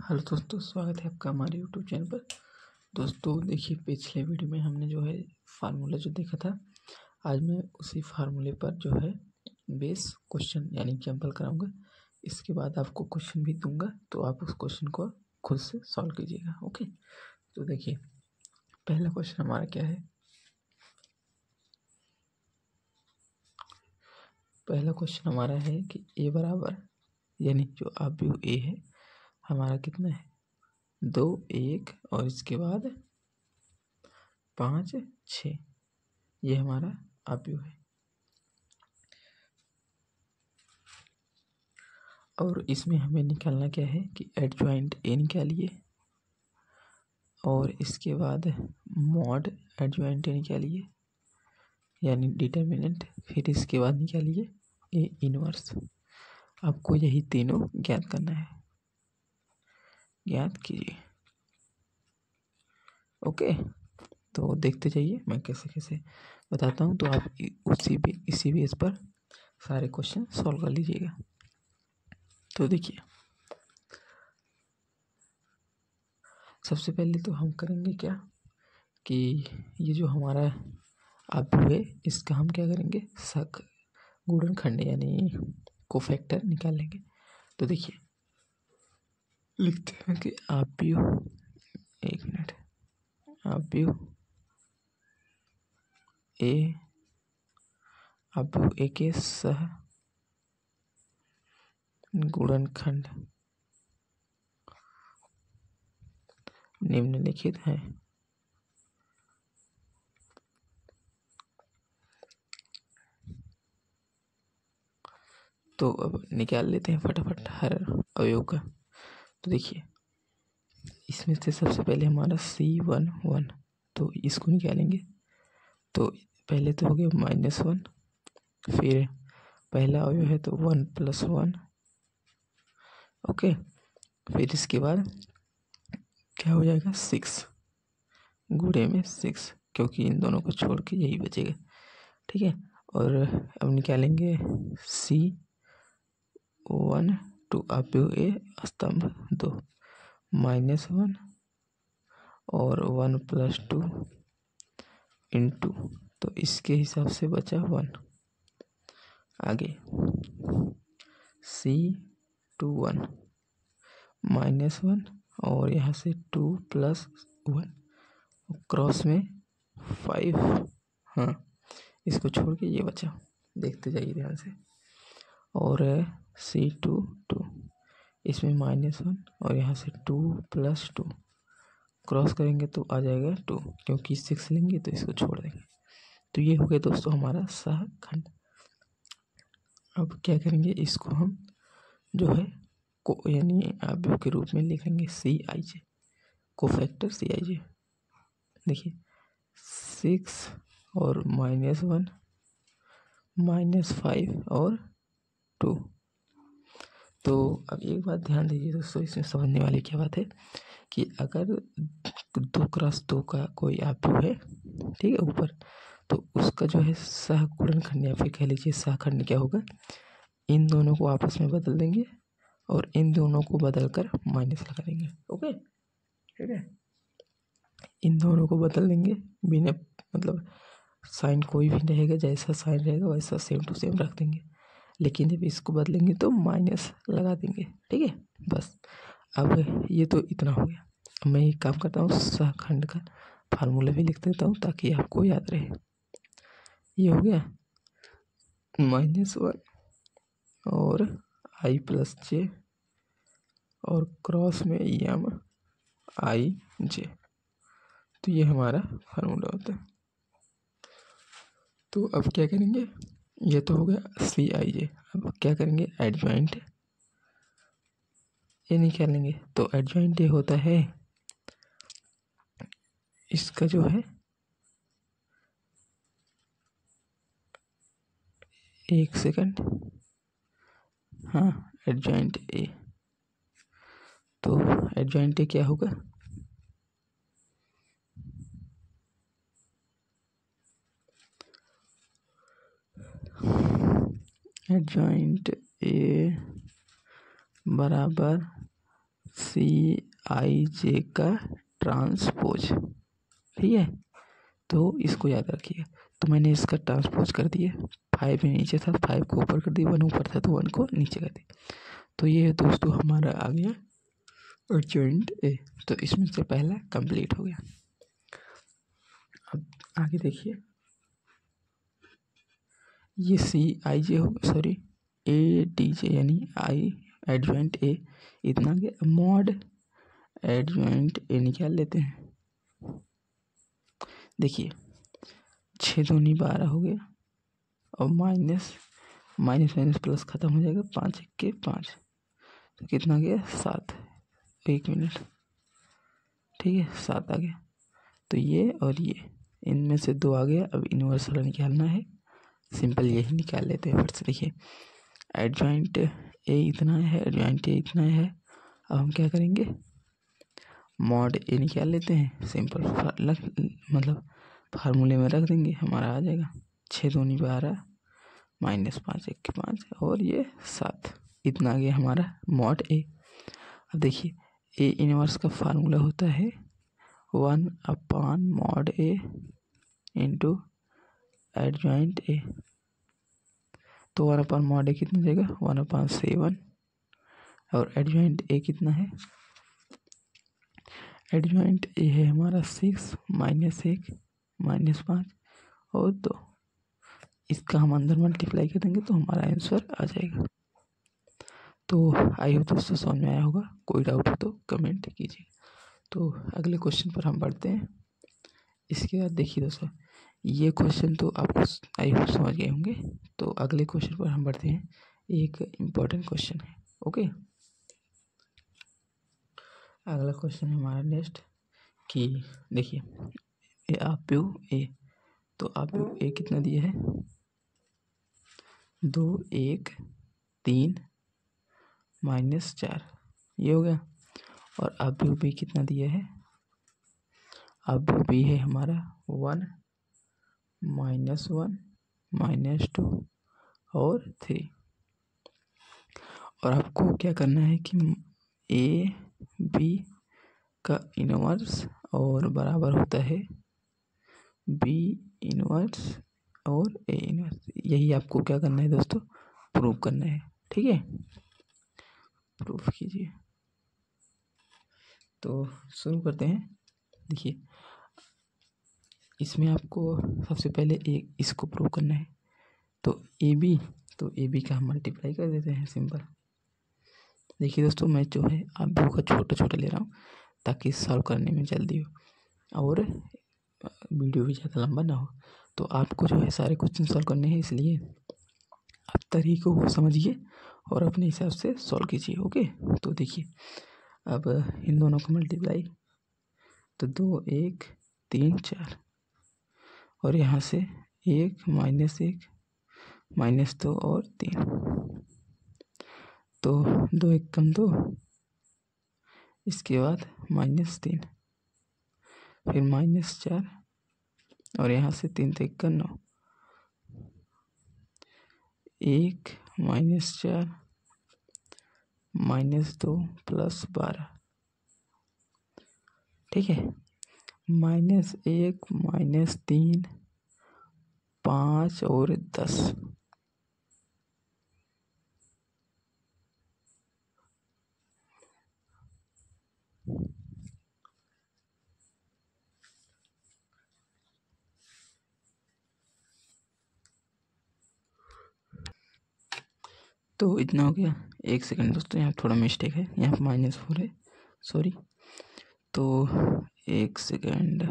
Hello दोस्तों, स्वागत है आपका हमारे यूट्यूब चैनल पर। दोस्तों देखिए, पिछले वीडियो में हमने जो है फार्मूला जो देखा था, आज मैं उसी फार्मूले पर जो है बेस क्वेश्चन यानी एग्जाम्पल कराऊंगा। इसके बाद आपको क्वेश्चन भी दूंगा, तो आप उस क्वेश्चन को खुद से सॉल्व कीजिएगा। ओके, तो देखिए पहला क्वेश्चन हमारा क्या है। पहला क्वेश्चन हमारा है कि ए बराबर यानी जो आव्यूह ए है हमारा कितना है 2 1 और इसके बाद 5 6, ये हमारा आव्यूह है। और इसमें हमें निकालना क्या है कि एडजॉइंट ए निकालिए और इसके बाद मॉड एडजॉइंट ए निकालिए यानी डिटर्मिनेंट, फिर इसके बाद निकालिए ए इनवर्स। आपको यही तीनों ज्ञात करना है, ज्ञात कीजिए। ओके, तो देखते जाइए मैं कैसे कैसे बताता हूँ, तो आप इसी बेस पर सारे क्वेश्चन सॉल्व कर लीजिएगा। तो देखिए सबसे पहले तो हम करेंगे क्या कि ये जो हमारा आव्यूह है इसका हम क्या करेंगे गुणनखंड यानी कोफैक्टर निकालेंगे। तो देखिए लिखते हैं कि आव्यूह, एक मिनट, आव्यूह ए के सह गुणनखंड निम्नलिखित है। तो अब निकाल लेते हैं फटाफट हर अवयव का। तो देखिए इसमें से सबसे पहले हमारा C11, तो इसको निकालेंगे। तो पहले तो हो गया -1, फिर पहला अवयव है तो 1 + 1। ओके, फिर इसके बाद क्या हो जाएगा 6 गुणे में 6, क्योंकि इन दोनों को छोड़ के यही बचेगा। ठीक है, और अब निकालेंगे C1 टू आव्यूह ए स्तंभ 2 -1 और 1 + 2 इंटू, तो इसके हिसाब से बचा 1। आगे C21 -1 और यहाँ से 2 + 1 क्रॉस में 5, हाँ इसको छोड़ के ये बचा, देखते जाइए ध्यान से। और C22 इसमें -1 और यहाँ से 2 + 2 क्रॉस करेंगे तो आ जाएगा 2, क्योंकि 6 लेंगे तो इसको छोड़ देंगे। तो ये हो गया दोस्तों हमारा सहखंड। अब क्या करेंगे, इसको हम जो है यानी आव्यूह के रूप में लिखेंगे CIJ, कोफैक्टर CIJ। देखिए 6 और -1 -5 और 2। तो अब एक बात ध्यान दीजिए दोस्तों, इसमें समझने वाली क्या बात है कि अगर 2 × 2 का कोई आव्यूह है, ठीक है, ऊपर, तो उसका जो है सहगुणनखंड या फिर कह लीजिए सहखंड क्या होगा, इन दोनों को आपस में बदल देंगे और इन दोनों को बदल कर माइनस लगा देंगे। ओके, ठीक है, इन दोनों को बदल देंगे बिना मतलब साइन कोई भी रहेगा, जैसा साइन रहेगा वैसा सेम टू सेम रख देंगे, लेकिन जब इसको बदलेंगे तो माइनस लगा देंगे। ठीक है, बस अब ये तो इतना हो गया। अब मैं एक काम करता हूँ, सहखंड का फार्मूला भी लिख देता हूँ ताकि आपको याद रहे। ये हो गया -1 और I + J और क्रॉस में MIJ, तो ये हमारा फार्मूला होता है। तो अब क्या करेंगे, ये तो हो गया CIJ। अब क्या करेंगे, एडजॉइंट ये निकालेंगे। तो एडजॉइंट ये होता है, इसका जो है एक सेकंड, हाँ एडजॉइंट ए, तो एडजॉइंट ए क्या होगा, एडजॉइंट ए बराबर CIJ का ट्रांसपोज, ठीक है। तो इसको याद रखिएगा। तो मैंने इसका ट्रांसपोज कर दिया, 5 नीचे था, 5 को ऊपर कर दिया, 1 ऊपर था तो 1 को नीचे कर दिया। तो ये दोस्तों हमारा आ गया एडजॉइंट ए। तो इसमें से पहला कंप्लीट हो गया। अब आगे देखिए, ये CIJ हो, सॉरी ADJ यानी आई एडजॉइंट ए इतना गया। मॉड एडजॉइंट ए निकाल लेते हैं। देखिए 6 दूनी 12 हो गया और माइनस माइनस प्लस खत्म हो जाएगा, 5 1 5, तो कितना गया 7। 1 मिनट, ठीक है 7 आ गया। तो ये और ये इनमें से 2 आ गया। अब इनवर्स वाला निकालना है, सिंपल यही निकाल लेते हैं फिर से। देखिए एडजॉइंट ए इतना है, एडजॉइंट ए इतना है। अब हम क्या करेंगे, मॉड ए निकाल लेते हैं, सिंपल मतलब फार्मूले में रख देंगे, हमारा आ जाएगा 6 दूनी 12 माइनस 5 1 5 और ये 7, इतना आ गया हमारा मॉड ए। अब देखिए ए इनवर्स का फार्मूला होता है 1/mod A into adjoint A. तो 1/mod ए कितना देगा, 1/7 और एडजॉइंट ए कितना है, एडजॉइंट ए है हमारा 6 माइनस 1 माइनस 5 और 2। इसका हम अंदर मल्टीप्लाई करेंगे तो हमारा आंसर आ जाएगा। तो आई होप दोस्तों समझ में आया होगा, कोई डाउट हो तो कमेंट कीजिए। तो अगले क्वेश्चन पर हम बढ़ते हैं। इसके बाद देखिए दोस्तों, ये क्वेश्चन तो आपको आई होप समझ गए होंगे। तो अगले क्वेश्चन पर हम बढ़ते हैं, एक इम्पोर्टेंट क्वेश्चन है। ओके, अगला क्वेश्चन हमारा नेक्स्ट कि देखिए ए आप्यू ए, तो आप्यू ए कितना दिया है, 2 1 3 -4, ये हो गया। और आप्यू बी कितना दिया है, आप्यू बी है हमारा 1 -1 -2 और 3। और आपको क्या करना है कि ए बी का इनवर्स और बराबर होता है बी इनवर्स और ए इनवर्स। यही आपको क्या करना है दोस्तों, प्रूव करना है, ठीक है। प्रूफ कीजिए। तो शुरू करते हैं। देखिए इसमें आपको सबसे पहले एक इसको प्रूव करना है। तो ए बी का हम मल्टीप्लाई कर देते हैं, सिंपल। देखिए दोस्तों, मैं जो है आप भी का छोटा छोटा ले रहा हूँ ताकि सॉल्व करने में जल्दी हो और वीडियो भी ज़्यादा लंबा ना हो। तो आपको जो है सारे क्वेश्चन सॉल्व करने हैं, इसलिए आप तरीकों को समझिए और अपने हिसाब से सॉल्व कीजिए। ओके, तो देखिए अब इन दोनों को मल्टीप्लाई, तो 2 1 3 4 और यहाँ से 1 -2 और 3, तो 2 1 कम 2, इसके बाद -3, फिर -4 और यहाँ से 3 3 का 9, 1 -4 -2 + 12, ठीक है। -1 -3 5 और 10, तो इतना हो गया। 1 सेकंड दोस्तों, यहाँ थोड़ा मिस्टेक है, यहाँ -4 है, सॉरी। तो 1 सेकंड,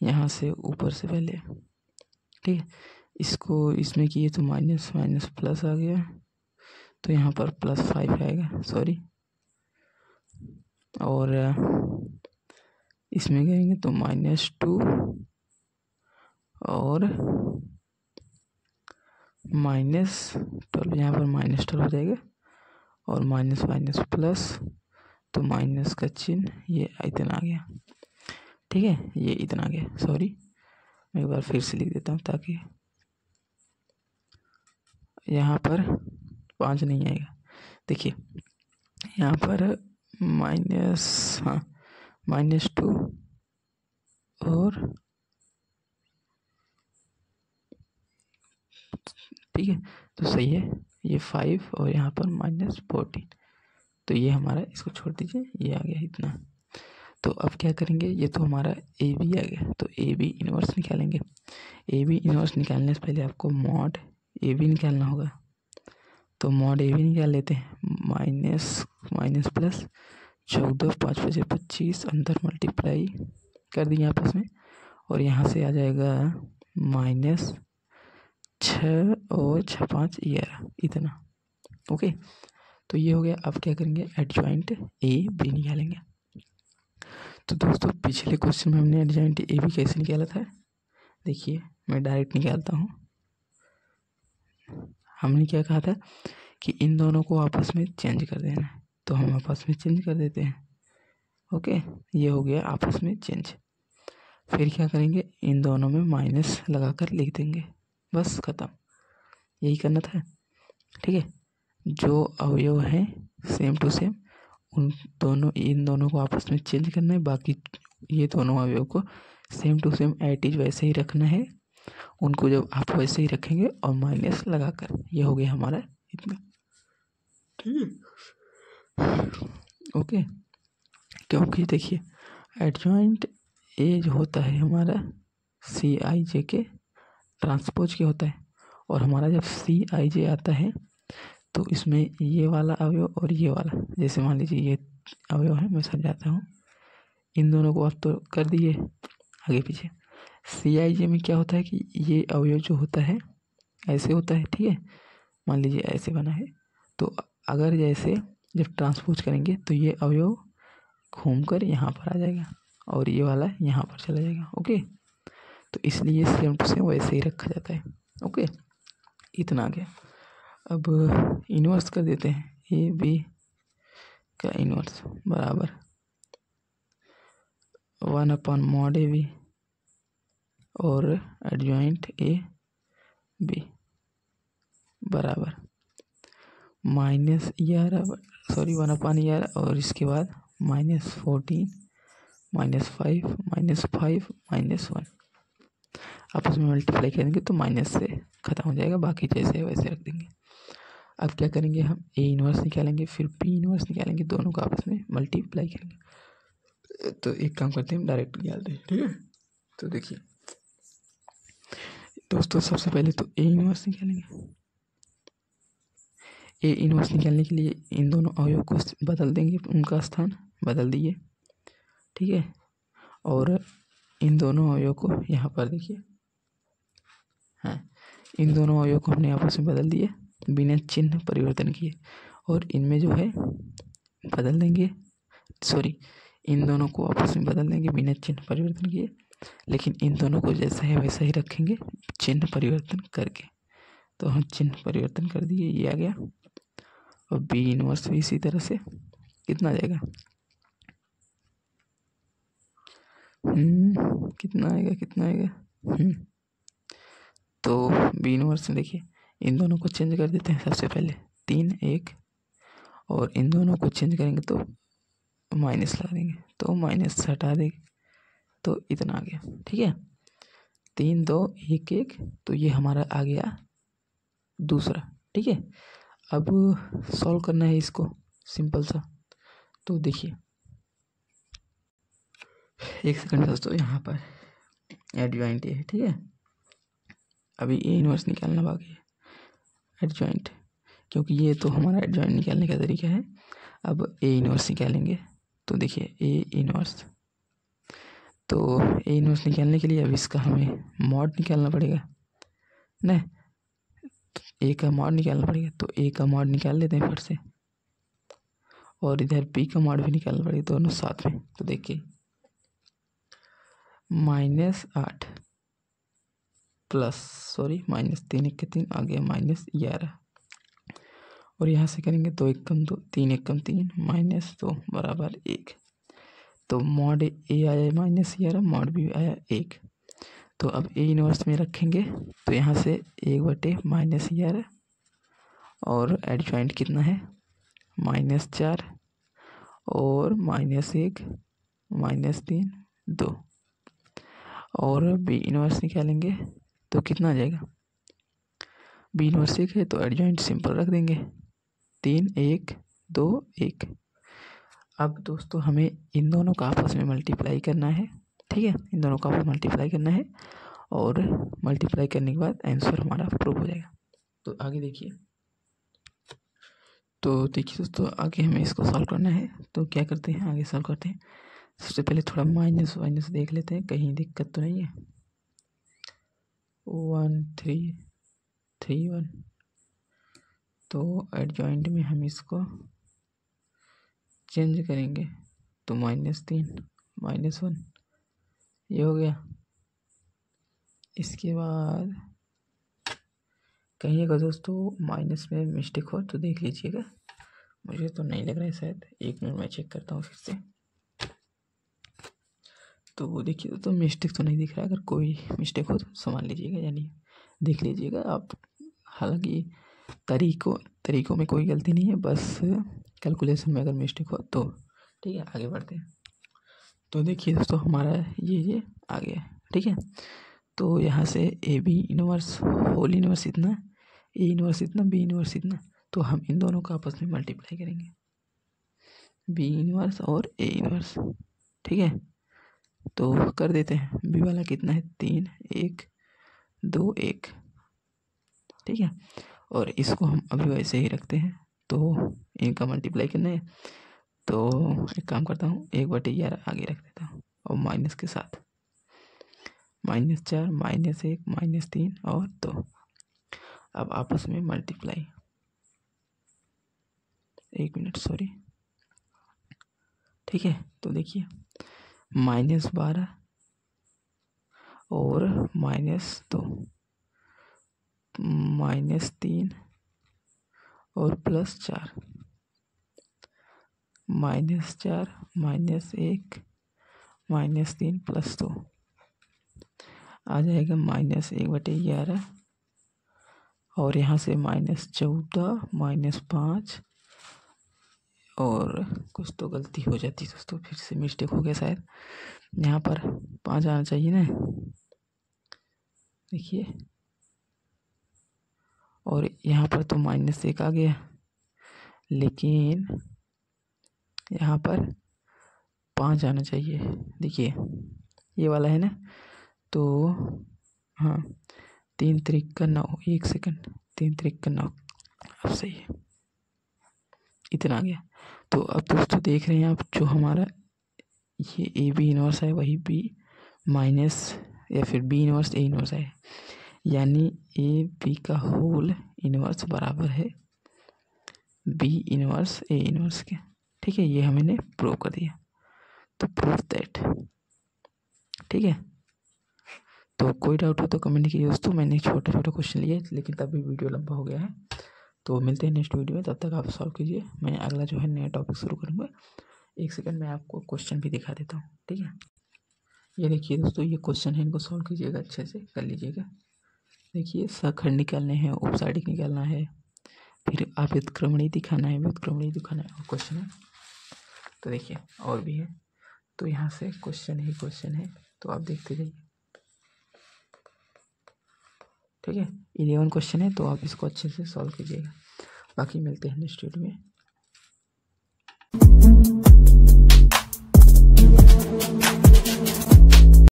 यहाँ से ऊपर से पहले, ठीक है। इसको इसमें किए तो माइनस माइनस प्लस आ गया, तो यहाँ पर +5 आएगा, सॉरी। और इसमें करेंगे तो -2 और -12, यहाँ पर -12 हो जाएगा और माइनस माइनस प्लस, तो माइनस का चिन्ह ये इतना आ गया, ठीक है। ये इतना आ गया, सॉरी मैं एक बार फिर से लिख देता हूँ ताकि यहाँ पर 5 नहीं आएगा। देखिए यहाँ पर -2 और ठीक है, तो सही है ये 5 और यहाँ पर -14, तो ये हमारा, इसको छोड़ दीजिए, ये आ गया इतना। तो अब क्या करेंगे, ये तो हमारा ए बी आ गया, तो ए बी इनवर्स निकालेंगे। ए बी इनवर्स निकालने से पहले आपको मॉड ए बी निकालना होगा, तो मॉड ए बी निकाल लेते हैं। माइनस प्लस 14 5 5 25 अंदर मल्टीप्लाई कर दिए आपस में, और यहाँ से आ जाएगा -6 और 6 5 11 इतना। ओके, तो ये हो गया। अब क्या करेंगे, एडजॉइंट ए बी निकालेंगे। तो दोस्तों पिछले क्वेश्चन में हमने एडजॉइंट ए बी कैसे निकाला था, देखिए मैं डायरेक्ट निकालता हूँ। हमने क्या कहा था कि इन दोनों को आपस में चेंज कर देना है, तो हम आपस में चेंज कर देते हैं। ओके, ये हो गया आपस में चेंज। फिर क्या करेंगे, इन दोनों में माइनस लगाकर लिख देंगे, बस खत्म, यही करना था। ठीक है, जो अवयव हैं सेम टू सेम इन दोनों को आपस में चेंज करना है, बाकी ये दोनों अवयव को सेम टू सेम एट इज वैसे ही रखना है। उनको जब आप वैसे ही रखेंगे और माइनस लगाकर, ये हो गया हमारा इतना। ठीक है, ओके, क्योंकि देखिए एडजॉइंट ए जो होता है हमारा CIJ के ट्रांसपोज के होता है, और हमारा जब CIJ आता है तो इसमें ये वाला अवयव और ये वाला, जैसे मान लीजिए ये अवयव है, मैं समझाता हूँ। इन दोनों को आप तो कर दिए आगे पीछे। CIJ में क्या होता है कि ये अवयव जो होता है ऐसे होता है, ठीक है, मान लीजिए ऐसे बना है, तो अगर जैसे जब ट्रांसपोज करेंगे तो ये अवयव घूमकर यहाँ पर आ जाएगा और ये वाला यहाँ पर चला जाएगा। ओके, तो इसलिए सेम टू सेम वैसे ही रखा जाता है। ओके, इतना आ गया। अब इन्वर्स कर देते हैं, ए बी का इन्वर्स बराबर 1/mod ए बी और एडजॉइंट ए बी बराबर -11 और इसके बाद -14 -5 -5 -1 आपस में मल्टीप्लाई करेंगे तो माइनस से ख़त्म हो जाएगा, बाकी जैसे है वैसे रख देंगे। अब क्या करेंगे, हम ए इनवर्स निकालेंगे, फिर बी इनवर्स निकालेंगे, दोनों को आपस में मल्टीप्लाई करेंगे। तो एक काम करते हैं, डायरेक्ट निकालते हैं। ठीक है, तो देखिए दोस्तों सबसे पहले तो ए इनवर्स निकालेंगे। ए इनवर्स निकालने के लिए इन दोनों अवयव को बदल देंगे, उनका स्थान बदल दिए। ठीक है, और इन दोनों अवयव को यहाँ पर देखिए, हाँ, इन दोनों अवयव को हमने आपस में बदल दिए बिना चिन्ह परिवर्तन किए, और इनमें जो है बदल देंगे, इन दोनों को आपस में बदल देंगे बिना चिन्ह परिवर्तन किए, लेकिन इन दोनों को जैसा है वैसा ही रखेंगे चिन्ह परिवर्तन करके। तो हम चिन्ह परिवर्तन कर दिए, ये आ गया। और बी इनवर्स भी इसी तरह से कितना आ जाएगा, कितना आएगा तो बी इनवर्स में देखिए इन दोनों को चेंज कर देते हैं। सबसे पहले 3 1 और इन दोनों को चेंज करेंगे तो माइनस लगा देंगे, तो माइनस से हटा देंगे, तो इतना आ गया। ठीक है, 3 2 1 1, तो ये हमारा आ गया दूसरा। ठीक है, अब सॉल्व करना है इसको, सिंपल सा। तो देखिए एक सेकंड दोस्तों, यहाँ पर एडजॉइंट है, ठीक है, अभी ए इनवर्स निकालना बाकी है एडजॉइंट, क्योंकि ये तो हमारा एडजॉइंट निकालने का तरीका है। अब ए इनवर्स निकालेंगे, तो देखिए ए इनवर्स, तो ए इनवर्स निकालने के लिए अब इसका हमें मॉड निकालना पड़ेगा ना, ए का मॉड निकालना पड़ेगा। तो ए का मॉड निकाल लेते हैं फिर से, और इधर बी का मॉड भी निकालना पड़ेगा, दोनों साथ में। तो देखिए -8 प्लस -3 1 3 आ गया -11, और यहाँ से करेंगे 2 1 कम 2 3 1 कम 3 -2 बराबर 1। तो मॉड ए आया -11, मॉड बी आया 1। तो अब ए इनवर्स में रखेंगे, तो यहाँ से 1/-11 और एडजॉइंट कितना है -4, और -1 -3 2 और बी इनवर्स निकालेंगे तो कितना आ जाएगा। बी इनवर्स 1 है तो एडजॉइंट सिंपल रख देंगे 3 1 2 1। अब दोस्तों हमें इन दोनों का आपस में मल्टीप्लाई करना है, ठीक है, इन दोनों का आपस में मल्टीप्लाई करना है और मल्टीप्लाई करने के बाद आंसर हमारा प्रूव हो जाएगा। तो आगे देखिए, तो देखिए दोस्तों आगे हमें इसको सॉल्व करना है। तो क्या करते हैं, आगे सॉल्व करते हैं। सबसे पहले थोड़ा माइनस वाइनस देख लेते हैं, कहीं दिक्कत तो नहीं है। 1 3 3 1, तो एडजॉइंट में हम इसको चेंज करेंगे तो -3 -1 ये हो गया। इसके बाद कहीं अगर दोस्तों माइनस में मिस्टेक हो तो देख लीजिएगा, मुझे तो नहीं लग रहा है, शायद 1 मिनट में चेक करता हूँ फिर से। तो देखिए दोस्तों मिस्टेक तो नहीं दिख रहा है, अगर कोई मिस्टेक हो तो संभाल लीजिएगा, यानी देख लीजिएगा आप। हालांकि तरीकों में कोई गलती नहीं है, बस कैलकुलेशन में अगर मिस्टेक हो तो ठीक है। आगे बढ़ते हैं। तो देखिए दोस्तों हमारा ये आ गया, ठीक है। तो यहाँ से A B inverse whole inverse इतना, ए इनवर्स इतना, बी इनवर्स इतना, तो हम इन दोनों का आपस में मल्टीप्लाई करेंगे, बी इनवर्स और ए इनवर्स, ठीक है। तो कर देते हैं। बी वाला कितना है 3 1 2 1, ठीक है। और इसको हम अभी वैसे ही रखते हैं, तो इनका मल्टीप्लाई करना है। तो एक काम करता हूँ, 1/11 आगे रख देता हूँ और माइनस के साथ -4 -1 -3 और 2। अब आपस में मल्टीप्लाई, 1 मिनट सॉरी, ठीक है। तो देखिए -12 और -2 -3 और +4 -4 -1 -3 +2 आ जाएगा -1/11 और यहाँ से -14 -5 और कुछ तो गलती हो जाती दोस्तों, फिर से मिस्टेक हो गया शायद, यहाँ पर 5 आना चाहिए ना, देखिए। और यहाँ पर तो -1 आ गया, लेकिन यहाँ पर 5 आना चाहिए, देखिए ये वाला है ना। तो हाँ 3 3 9, 1 सेकंड, 3 3 9, अब सही है, इतना आ गया। तो अब दोस्तों देख रहे हैं आप, जो हमारा ये ए बी इनवर्स है वही बी माइनस या फिर बी इनवर्स ए इनवर्स है, यानी ए बी का होल इनवर्स बराबर है बी इनवर्स ए इनवर्स के, ठीक है। ये हमने प्रूव कर दिया, तो प्रूव दैट, ठीक है। तो कोई डाउट हो तो कमेंट कीजिए दोस्तों। मैंने छोटा छोटा क्वेश्चन लिया है, लेकिन तब भी वीडियो लंबा हो गया है। तो मिलते हैं नेक्स्ट वीडियो में, तब तक आप सॉल्व कीजिए। मैं अगला जो है नया टॉपिक शुरू करूँगा। 1 सेकंड में आपको क्वेश्चन भी दिखा देता हूँ, ठीक है। ये देखिए दोस्तों, ये क्वेश्चन है, इनको सॉल्व कीजिएगा, अच्छे से कर लीजिएगा। देखिए सखंड निकालने हैं, उपसाडिक निकालना है, फिर व्युत्क्रमणी दिखाना है, व्युत्क्रमणी दिखाना है, क्वेश्चन है। तो देखिए और भी है, तो यहाँ से क्वेश्चन ही क्वेश्चन है, तो आप देखते जाइए, ठीक है। 11 क्वेश्चन है, तो आप इसको अच्छे से सॉल्व कीजिएगा। बाकी मिलते हैं नेक्स्ट वीडियो में।